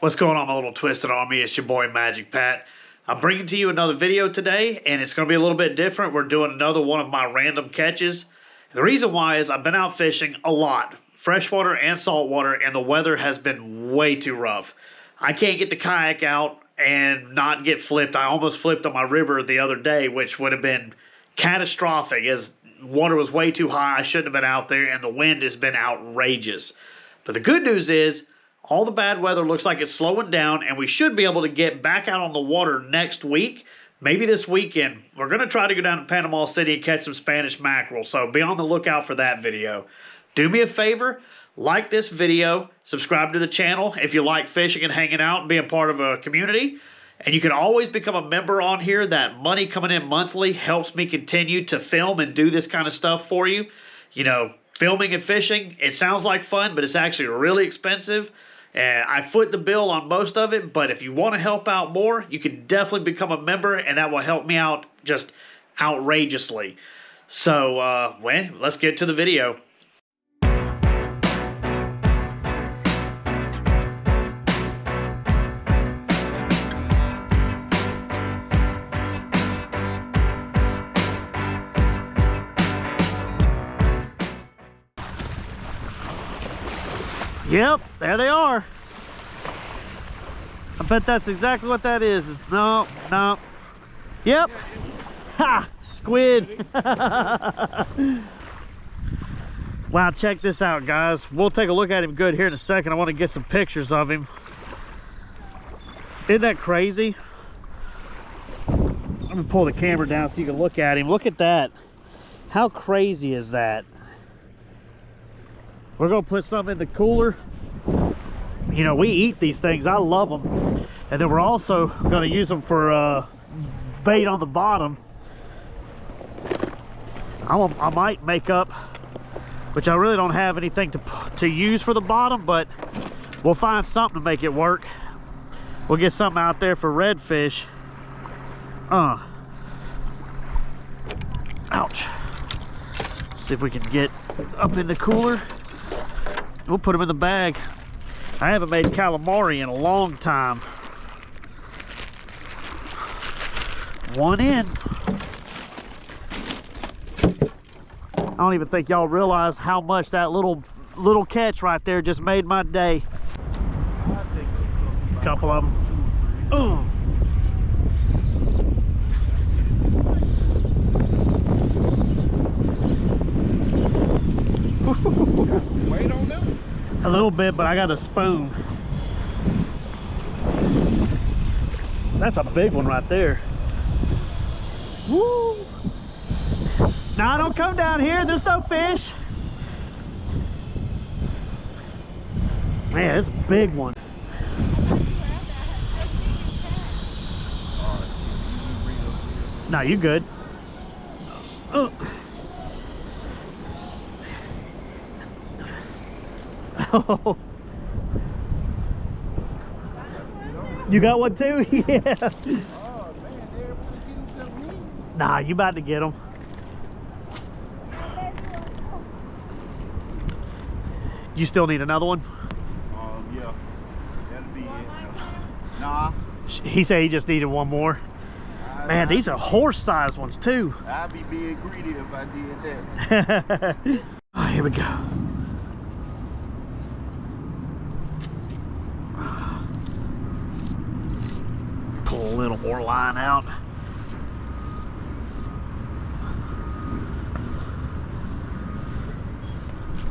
What's going on, my little twisted army? It's your boy Magic Pat. I'm bringing to you another video today, and it's going to be a little bit different. We're doing another one of my random catches. The reason why is I've been out fishing a lot, freshwater and saltwater, and the weather has been way too rough. I can't get the kayak out and not get flipped. I almost flipped on my river the other day, which would have been catastrophic as water was way too high. I shouldn't have been out there, and the wind has been outrageous. But the good news is, all the bad weather looks like it's slowing down, and we should be able to get back out on the water next week, maybe this weekend. We're going to try to go down to Panama City and catch some Spanish mackerel, so be on the lookout for that video. Do me a favor, like this video, subscribe to the channel if you like fishing and hanging out and being part of a community. And you can always become a member on here. That money coming in monthly helps me continue to film and do this kind of stuff for you. You know, filming and fishing, it sounds like fun, but it's actually really expensive. And I foot the bill on most of it, but if you want to help out more, you can definitely become a member, and that will help me out just outrageously. So, well, let's get to the video. Yep, there they are. I bet that's exactly what that is. No. Yep. Ha! Squid. Wow, check this out, guys. We'll take a look at him good here in a second. I want to get some pictures of him. Isn't that crazy? Let me pull the camera down so you can look at him. Look at that. How crazy is that? We're gonna put some in the cooler. You know, we eat these things. I love them. And then we're also gonna use them for bait on the bottom. I might make up, which I really don't have anything to use for the bottom, but we'll find something to make it work. We'll get something out there for redfish. Ouch. See if we can get up in the cooler. We'll put them in the bag. I haven't made calamari in a long time. One in. I don't even think y'all realize how much that little catch right there just made my day. A couple of them. Wait on them? A little bit, but I got a spoon. That's a big one right there. Woo! Nah, don't come down here. There's no fish. Man, it's a big one. No, you good. Oh. You got one too? Yeah. Oh man, they're getting something mean. Nah, you about to get them. You still need another one? Yeah. That'll be it. Nah. He said he just needed one more. Man, these are horse-sized ones too. I'd be being greedy if I did that. Oh, here we go. Pull a little more line out.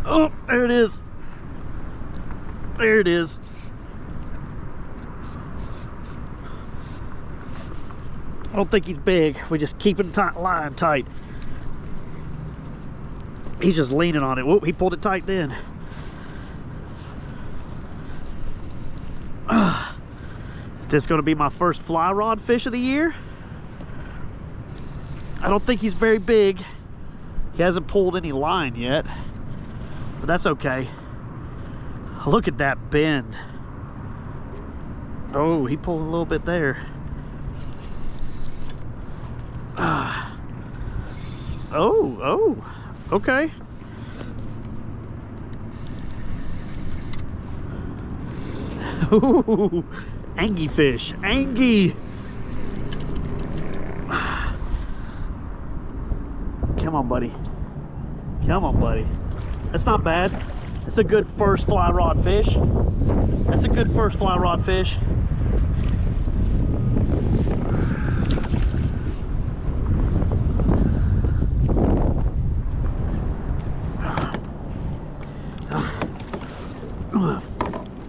Oh, there it is. There it is. I don't think he's big. We just keep him line tight. He's just leaning on it. Whoop, he pulled it tight then. Is this going to be my first fly rod fish of the year? I don't think he's very big. He hasn't pulled any line yet, but that's okay. Look at that bend. Oh, he pulled a little bit there. Oh, okay. Ooh, angie fish, angie. Come on, buddy. Come on, buddy. That's not bad. That's a good first fly rod fish. That's a good first fly rod fish.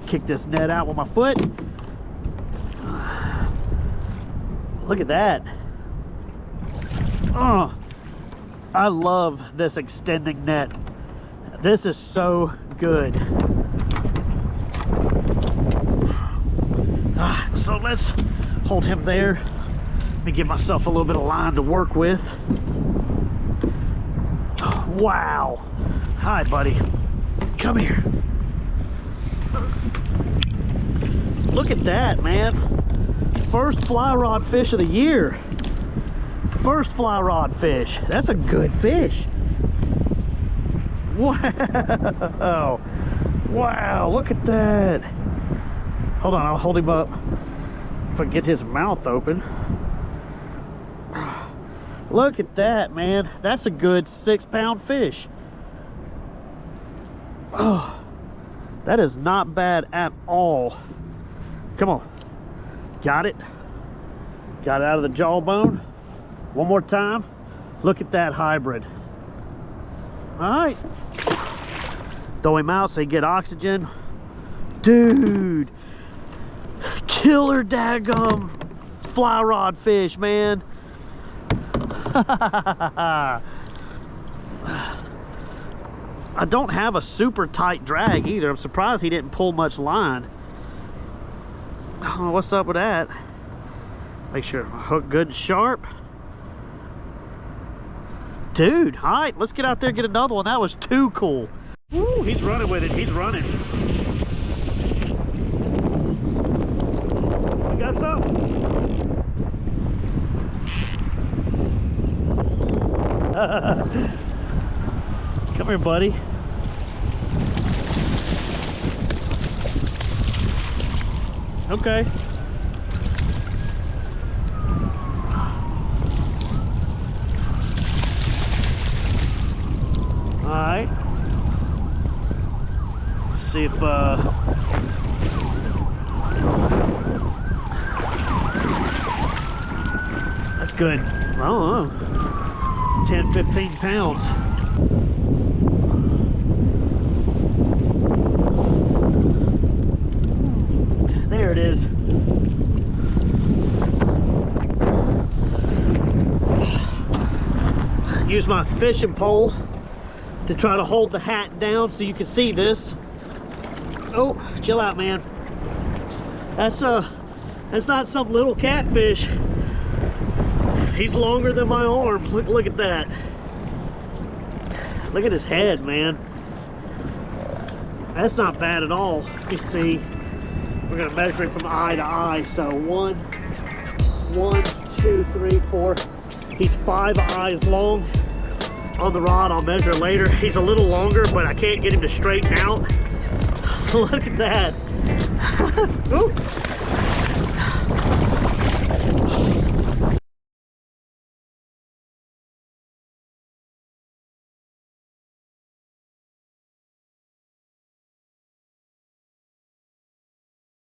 Kick this net out with my foot. Look at that. Oh, I love this extending net. This is so good. So let's hold him there. Let me give myself a little bit of line to work with. Wow. Hi, buddy. Come here. Look at that, man. First fly rod fish of the year. First fly rod fish. That's a good fish. Wow. Wow, look at that. Hold on, I'll hold him up if I get his mouth open. Look at that, man. That's a good 6-pound fish. Oh, that is not bad at all. Come on. Got it. Got it out of the jawbone. One more time. Look at that hybrid. All right. Throw him out so he get oxygen. Dude. Killer daggum fly rod fish, man. I don't have a super tight drag either. I'm surprised he didn't pull much line. Oh, what's up with that? Make sure my hook good and sharp. Dude, all right, let's get out there and get another one. That was too cool. Woo, he's running with it. He's running. You got some? Come here, buddy. Okay. All right. Let's see if that's good. I don't know. 10, 15 pounds. There it is. Use my fishing pole to try to hold the hat down so you can see this. Oh, chill out, man. That's not some little catfish. He's longer than my arm. Look at that. Look at his head, man. That's not bad at all. Let me see. We're gonna measure it from eye to eye. So 1, 2, 3, 4. He's 5 eyes long on the rod. I'll measure later. He's a little longer, but I can't get him to straighten out. Look at that.